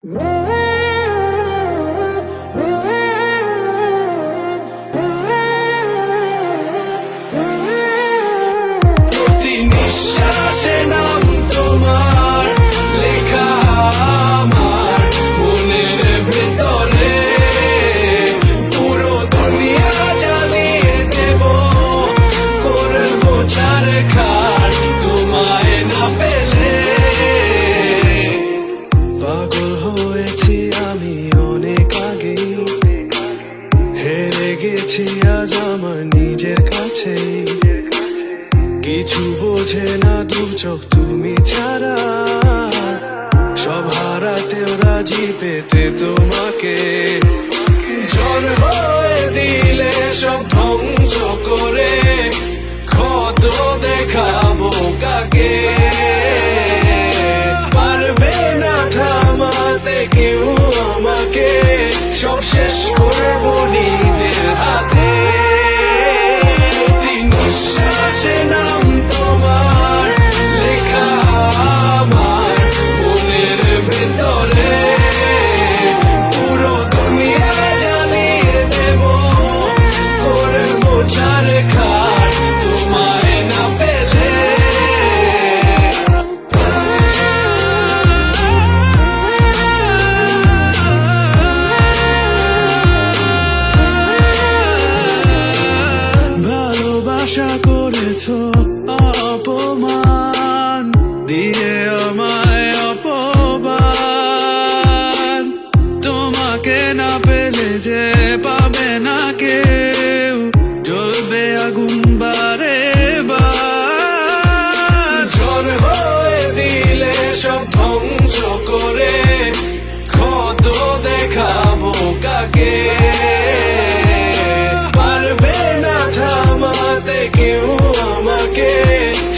প্রতি নিঃশ্বাসে নাম তোমার লেখা আমার মনের ভেতরে, পুরো দুনিয়া জ্বালিয়ে দেব, করবো ছারখার তোমায় না পেলে। পাগল হয়েছি আমি অনেক আগে, হেরে গেছি আজ আমার নিজের কাছে। কিছু বোঝে না দু চোখ তুমি ছাড়া, সব হারাতেও রাজি পেতে তোমাকে। ঝড় হয়ে দিলে সব ধ্বংস করে, ক্ষত দেখাবো কাকে। পারবে না থামাতে কেউ আমাকে, সব শেষ করবো নিজের হাতে। প্রতি নিঃশ্বাসে নাম তোমার লেখা আমার মনের ভেতরে, পুরো দুনিয়া জ্বালিয়ে দেব, করবো ছারখার তোমায় না পেলে। ভালোবাসা করেছো অপমান দিয়ে আমায় অপমান, তোমাকে না পেলে যে পাবে না কেউ, জ্বলবে আগুন বারে বার। ঝড় হয়ে দিলে সব ধ্বংস করে, ক্ষত দেখাবো কাকে। পারবে না থামাতে কেউ আমাকে,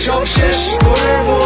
সব শেষ করবো